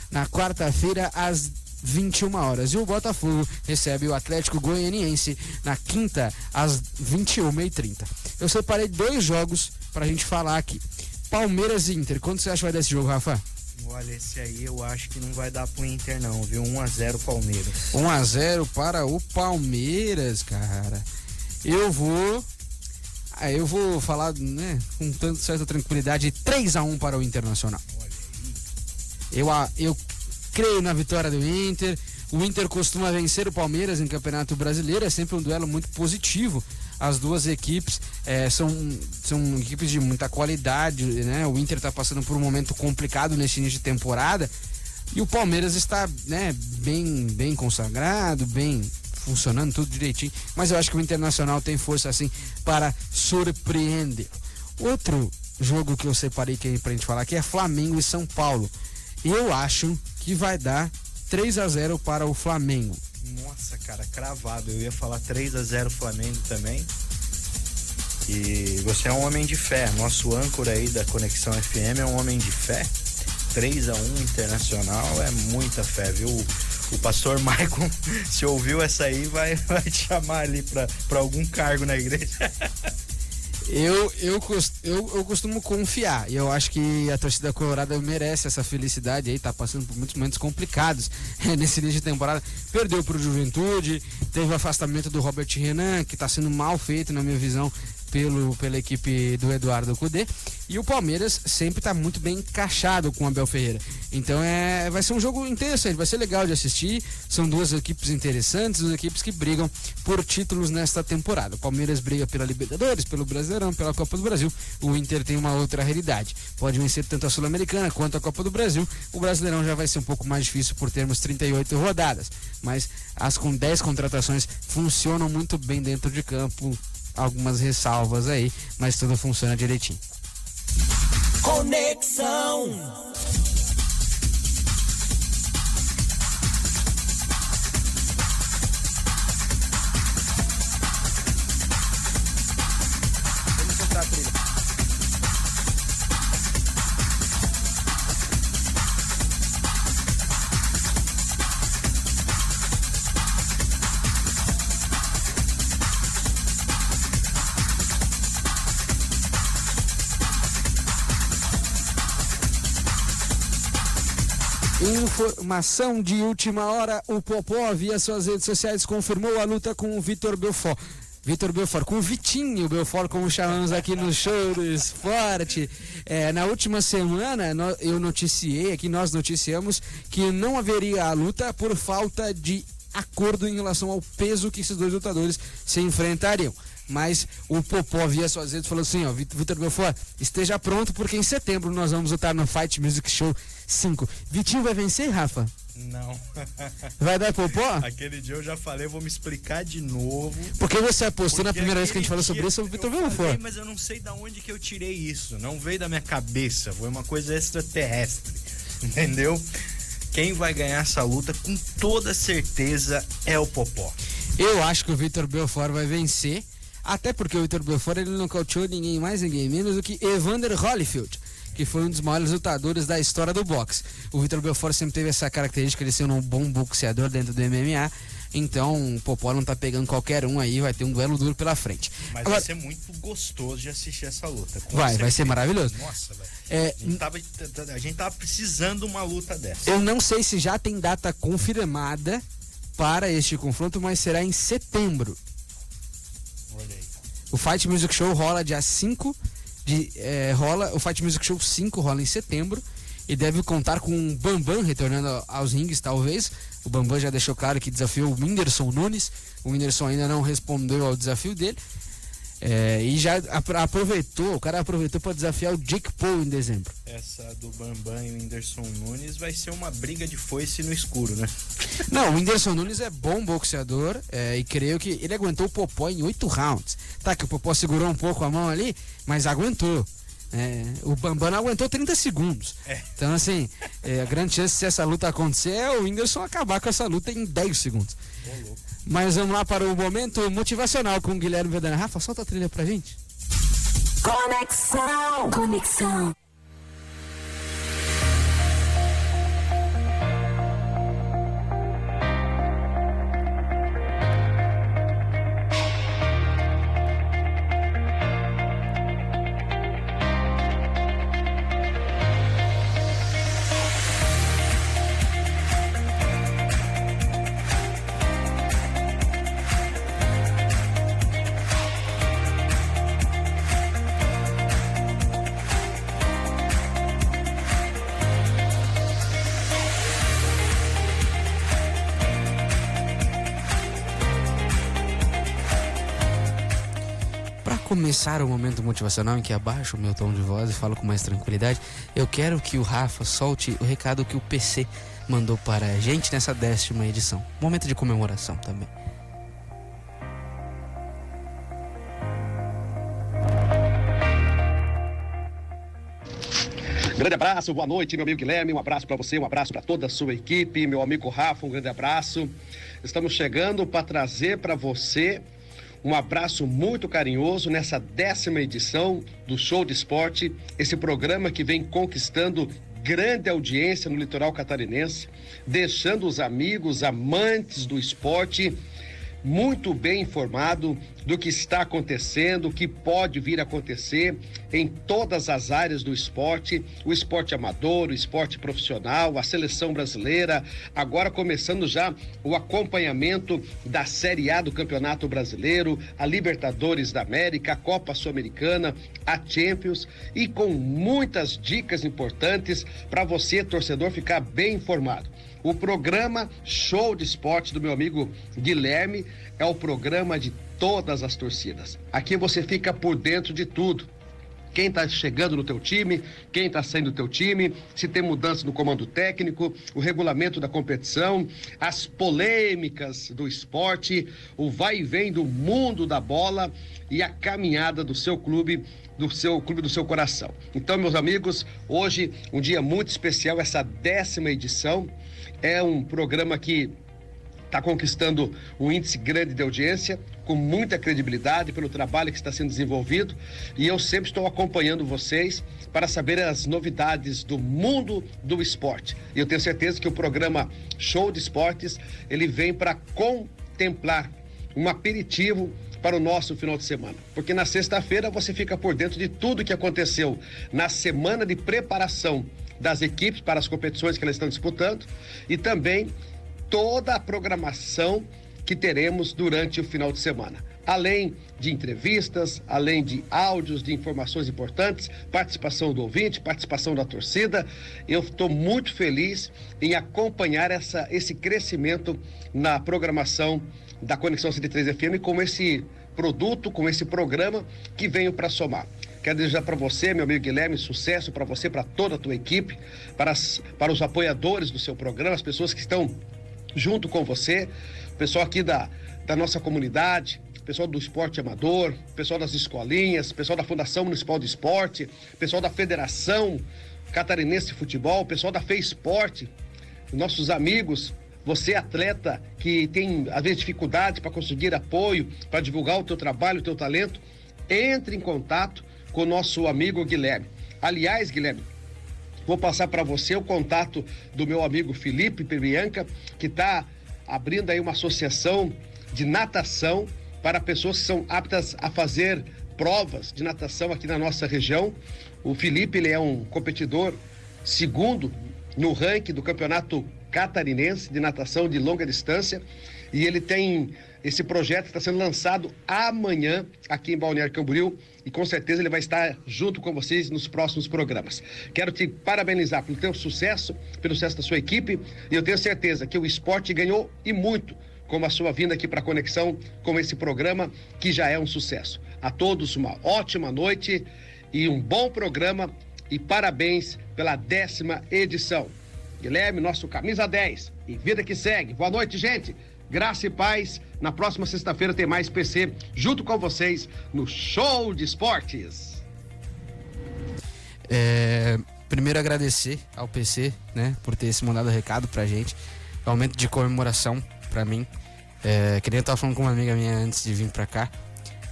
na quarta-feira, às 21 horas. E o Botafogo recebe o Atlético Goianiense na quinta, às 21h30. Eu separei 2 jogos pra gente falar aqui. Palmeiras e Inter. Quanto você acha que vai dar esse jogo, Rafa?
Olha, esse aí eu acho que não vai dar pro Inter não, viu? 1-0 Palmeiras.
1-0 para o Palmeiras, cara. Eu vou falar, né, com tanta certa tranquilidade, 3-1 para o Internacional. Olha aí. Eu creio na vitória do Inter. O Inter costuma vencer o Palmeiras em Campeonato Brasileiro, é sempre um duelo muito positivo. As duas equipes são equipes de muita qualidade, né? O Inter está passando por um momento complicado nesse início de temporada e o Palmeiras está, né, bem consagrado, bem funcionando, tudo direitinho, mas eu acho que o Internacional tem força assim para surpreender. Outro jogo que eu separei aqui pra gente falar aqui é Flamengo e São Paulo. Eu acho que vai dar 3-0 para o Flamengo.
Nossa, cara, cravado. Eu ia falar 3-0 Flamengo também. E você é um homem de fé. Nosso âncora aí da Conexão FM é um homem de fé. 3-1 Internacional é muita fé, viu? O pastor Michael, se ouviu essa aí, vai te chamar ali pra algum cargo na igreja.
Eu costumo confiar e eu acho que a torcida colorada merece essa felicidade aí, tá passando por muitos momentos complicados nesse início de temporada. Perdeu pro Juventude, teve o afastamento do Robert Renan, que tá sendo mal feito na minha visão pela equipe do Eduardo Cudê, e o Palmeiras sempre tá muito bem encaixado com o Abel Ferreira. Então vai ser um jogo interessante, vai ser legal de assistir. São duas equipes interessantes, duas equipes que brigam por títulos nesta temporada. O Palmeiras briga pela Libertadores, pelo Brasileirão, pela Copa do Brasil. O Inter tem uma outra realidade, pode vencer tanto a Sul-Americana quanto a Copa do Brasil. O Brasileirão já vai ser um pouco mais difícil por termos 38 rodadas, mas as com 10 contratações funcionam muito bem dentro de campo. Algumas ressalvas aí, mas tudo funciona direitinho.
Conexão.
Vamos soltar a trilha.
Informação de última hora: o Popó, via suas redes sociais, confirmou a luta com o Vitor Belfort. Com o Vitinho Belfort, como chamamos aqui no Show do Esporte. Na última semana, nós noticiamos que não haveria a luta por falta de acordo em relação ao peso que esses dois lutadores se enfrentariam. Mas o Popó, via suas redes, falou assim, ó, Vitor Belfort, esteja pronto, porque em setembro nós vamos lutar no Fight Music Show 5. Vitinho vai vencer, Rafa?
Não.
Vai dar Popó?
Aquele dia eu já falei, vou me explicar de novo.
Porque você apostou na primeira vez que a gente falou sobre isso, sobre o Vitor Belfort.
Mas eu não sei de onde que eu tirei isso. Não veio da minha cabeça. Foi uma coisa extraterrestre. Entendeu? Quem vai ganhar essa luta com toda certeza é o Popó.
Eu acho que o Vitor Belfort vai vencer. Até porque o Vitor Belfort, ele nocauteou ninguém mais, ninguém menos do que Evander Holyfield, que foi um dos maiores lutadores da história do boxe. O Vitor Belfort sempre teve essa característica de ser um bom boxeador dentro do MMA. Então o Popó não tá pegando qualquer um aí, vai ter um duelo duro pela frente.
Mas
Agora,
vai ser muito gostoso de assistir essa luta.
vai ser maravilhoso.
Nossa, velho. A gente tava precisando de uma luta dessa.
Eu não sei se já tem data confirmada para este confronto, mas será em setembro.
Olha aí.
O Fight Music Show rola dia 5 o Fight Music Show 5 rola em setembro e deve contar com o Bambam retornando aos rings, talvez. O Bambam já deixou claro que desafiou o Whindersson Nunes. O Whindersson ainda não respondeu ao desafio dele. E já aproveitou para desafiar o Jake Paul em dezembro.
Essa do Bambam e o Whindersson Nunes vai ser uma briga de foice no escuro, né?
Não, o Whindersson Nunes é bom boxeador e creio que ele aguentou o Popó em 8 rounds. Tá, que o Popó segurou um pouco a mão ali, mas aguentou. O Bambam aguentou 30 segundos. Então, assim, a grande chance se essa luta acontecer é o Whindersson acabar com essa luta em 10 segundos. Mas vamos lá para o momento motivacional com o Guilherme Vedana. Rafa, solta a trilha pra gente.
Conexão.
Começar o momento motivacional em que abaixo o meu tom de voz e falo com mais tranquilidade, eu quero que o Rafa solte o recado que o PC mandou para a gente nessa 10ª edição. Momento de comemoração também.
Grande abraço, boa noite, meu amigo Guilherme, um abraço para você, um abraço para toda a sua equipe, meu amigo Rafa, um grande abraço. Estamos chegando para trazer para você um abraço muito carinhoso nessa 10ª edição do Show de Esporte, esse programa que vem conquistando grande audiência no litoral catarinense, deixando os amigos, amantes do esporte, muito bem informado do que está acontecendo, o que pode vir a acontecer em todas as áreas do esporte, o esporte amador, o esporte profissional, a seleção brasileira, agora começando já o acompanhamento da Série A do Campeonato Brasileiro, a Libertadores da América, a Copa Sul-Americana, a Champions e com muitas dicas importantes para você, torcedor, ficar bem informado. O programa Show de Esporte do meu amigo Guilherme é o programa de todas as torcidas. Aqui você fica por dentro de tudo. Quem está chegando no teu time, quem está saindo do teu time, se tem mudança no comando técnico, o regulamento da competição, as polêmicas do esporte, o vai e vem do mundo da bola e a caminhada do seu clube, do seu coração. Então, meus amigos, hoje um dia muito especial, essa 10ª edição. É um programa que está conquistando um índice grande de audiência, com muita credibilidade pelo trabalho que está sendo desenvolvido, e eu sempre estou acompanhando vocês para saber as novidades do mundo do esporte. E eu tenho certeza que o programa Show de Esportes, ele vem para contemplar um aperitivo para o nosso final de semana, porque na sexta-feira você fica por dentro de tudo que aconteceu na semana de preparação das equipes para as competições que elas estão disputando e também toda a programação que teremos durante o final de semana. Além de entrevistas, além de áudios, de informações importantes, participação do ouvinte, participação da torcida, eu estou muito feliz em acompanhar esse crescimento na programação da Conexão 103 FM com esse produto, com esse programa que venho para somar. Quero desejar para você, meu amigo Guilherme, sucesso para você, para toda a tua equipe, para os apoiadores do seu programa, as pessoas que estão junto com você, o pessoal aqui da nossa comunidade, o pessoal do esporte amador, o pessoal das escolinhas, o pessoal da Fundação Municipal de Esporte, o pessoal da Federação Catarinense de Futebol, o pessoal da FEISporte, nossos amigos, você atleta que tem, às vezes, dificuldade para conseguir apoio, para divulgar o teu trabalho, o teu talento, entre em contato com o nosso amigo Guilherme. Aliás, Guilherme, vou passar para você o contato do meu amigo Felipe Bianca, que está abrindo aí uma associação de natação para pessoas que são aptas a fazer provas de natação aqui na nossa região. O Felipe, ele é um competidor segundo no ranking do Campeonato Catarinense de Natação de Longa Distância, e ele tem esse projeto que está sendo lançado amanhã aqui em Balneário Camboriú, e com certeza ele vai estar junto com vocês nos próximos programas. Quero te parabenizar pelo teu sucesso, pelo sucesso da sua equipe, e eu tenho certeza que o esporte ganhou e muito com a sua vinda aqui para a Conexão, com esse programa que já é um sucesso. A todos uma ótima noite e um bom programa, e parabéns pela 10ª edição. Guilherme, nosso camisa 10, e vida que segue. Boa noite, gente. Graça e paz. Na próxima sexta-feira tem mais PC junto com vocês no Show de Esportes.
Primeiro agradecer ao PC, né, por ter esse mandado recado pra gente. É um momento de comemoração pra mim. Que nem eu tava falando com uma amiga minha antes de vir pra cá.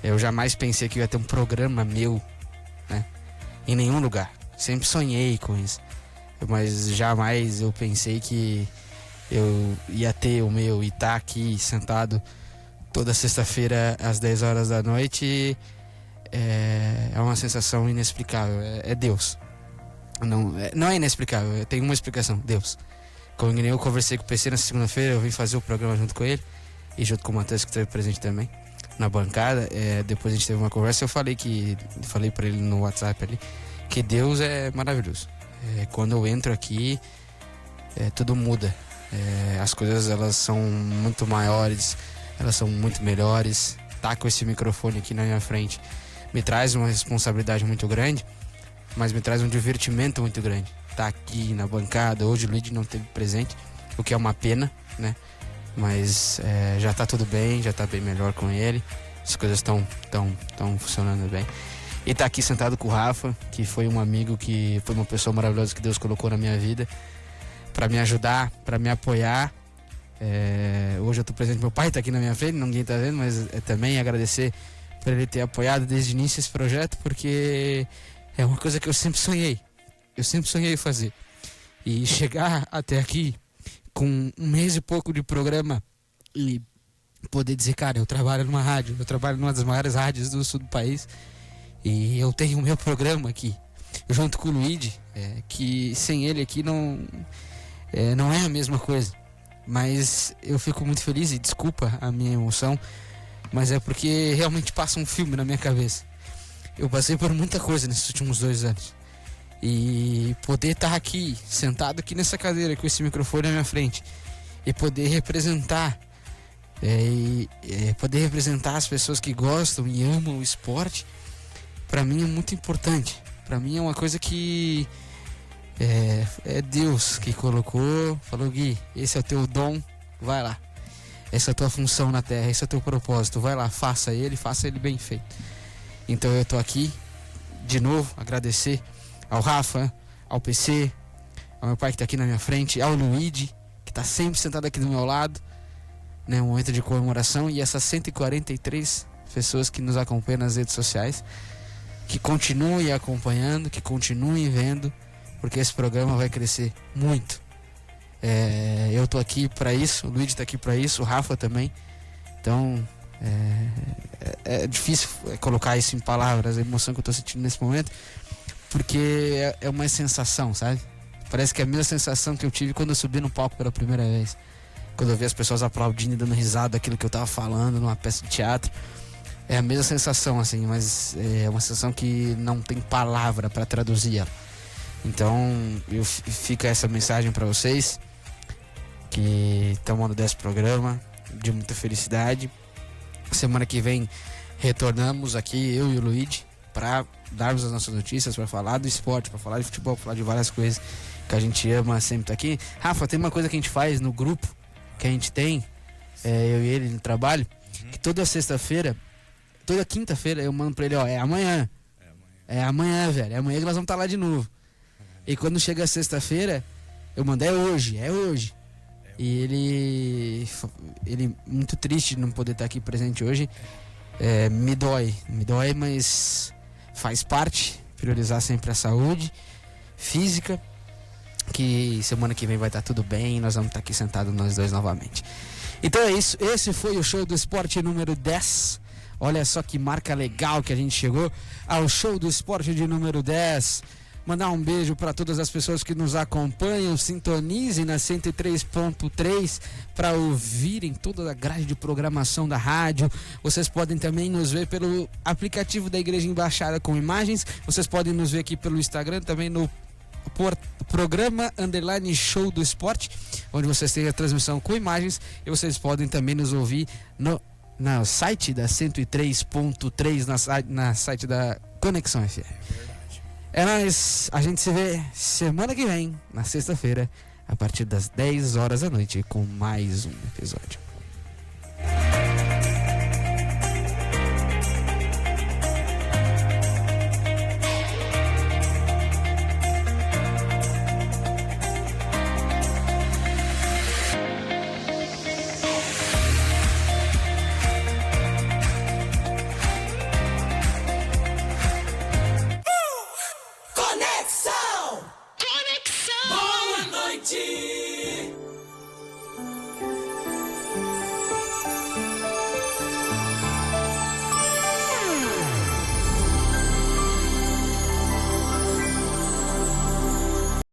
Eu jamais pensei que ia ter um programa meu, né, em nenhum lugar. Sempre sonhei com isso, mas jamais eu pensei que eu ia ter o meu e estar aqui sentado toda sexta-feira às 10 horas da noite. É uma sensação inexplicável. É Deus. Não é inexplicável, tem uma explicação: Deus. Como eu conversei com o PC na segunda-feira, eu vim fazer o programa junto com ele e junto com o Matheus, que esteve presente também na bancada. Depois a gente teve uma conversa. Eu falei para ele no WhatsApp ali que Deus é maravilhoso. Quando eu entro aqui, tudo muda. As coisas, elas são muito maiores, elas são muito melhores. Tá com esse microfone aqui na minha frente me traz uma responsabilidade muito grande, mas me traz um divertimento muito grande. Tá aqui na bancada, hoje o Luigi não esteve presente, o que é uma pena, né? Mas já tá tudo bem, já tá bem melhor com ele. As coisas estão funcionando bem. E tá aqui sentado com o Rafa, que foi um amigo, que foi uma pessoa maravilhosa que Deus colocou na minha vida para me ajudar, para me apoiar. Hoje eu tô presente, meu pai tá aqui na minha frente, ninguém tá vendo, mas também agradecer por ele ter apoiado desde o início esse projeto, porque é uma coisa que eu sempre sonhei fazer. E chegar até aqui com um mês e pouco de programa e poder dizer, cara, eu trabalho numa rádio, eu trabalho numa das maiores rádios do sul do país, e eu tenho o meu programa aqui, junto com o Luigi, que sem ele aqui não é a mesma coisa. Mas eu fico muito feliz, e desculpa a minha emoção, mas é porque realmente passa um filme na minha cabeça. Eu passei por muita coisa nesses últimos 2 anos, e poder estar aqui, sentado aqui nessa cadeira, com esse microfone na minha frente, e poder representar as pessoas que gostam e amam o esporte, pra mim é muito importante. Pra mim é uma coisa que é Deus que colocou, falou: Gui, esse é o teu dom, vai lá, essa é a tua função na terra, esse é o teu propósito, vai lá, faça ele bem feito. Então eu tô aqui de novo, agradecer ao Rafa, ao PC, ao meu pai que tá aqui na minha frente, ao Luigi, que tá sempre sentado aqui do meu lado, né, um momento de comemoração, e essas 143 pessoas que nos acompanham nas redes sociais, que continuem acompanhando, que continuem vendo, porque esse programa vai crescer muito. Eu tô aqui para isso, o Luigi tá aqui para isso, o Rafa também. Então é difícil colocar isso em palavras, a emoção que eu tô sentindo nesse momento, porque é uma sensação, sabe? Parece que é a mesma sensação que eu tive quando eu subi no palco pela primeira vez, quando eu vi as pessoas aplaudindo e dando risada daquilo que eu tava falando numa peça de teatro. É a mesma sensação, assim, mas é uma sensação que não tem palavra para traduzir ela. Então, fica essa mensagem para vocês que estão mandando esse programa, de muita felicidade. Semana que vem retornamos aqui, eu e o Luigi, para darmos as nossas notícias, para falar do esporte, para falar de futebol, para falar de várias coisas que a gente ama sempre tá aqui. Rafa, tem uma coisa que a gente faz no grupo, que a gente tem, eu e ele no trabalho, que toda sexta-feira, toda quinta-feira eu mando pra ele, é amanhã. É amanhã, velho. É amanhã que nós vamos estar lá de novo. E quando chega a sexta-feira, eu mando, é hoje. E ele muito triste de não poder estar aqui presente hoje. Me dói, mas faz parte, priorizar sempre a saúde física que semana que vem vai estar tudo bem e nós vamos estar aqui sentados nós dois novamente. Então é isso, esse foi o Show do Esporte número 10. Olha só que marca legal que a gente chegou ao Show do Esporte de número 10. Mandar um beijo para todas as pessoas que nos acompanham, sintonizem na 103.3 para ouvirem toda a grade de programação da rádio. Vocês podem também nos ver pelo aplicativo da Igreja Embaixada com imagens. Vocês podem nos ver aqui pelo Instagram, também no programa _ Show do Esporte, onde vocês têm a transmissão com imagens, e vocês podem também nos ouvir no site da 103.3, na site da Conexão FM. É nóis, a gente se vê semana que vem, na sexta-feira, a partir das 10 horas da noite, com mais um episódio.
Conexão! Boa noite!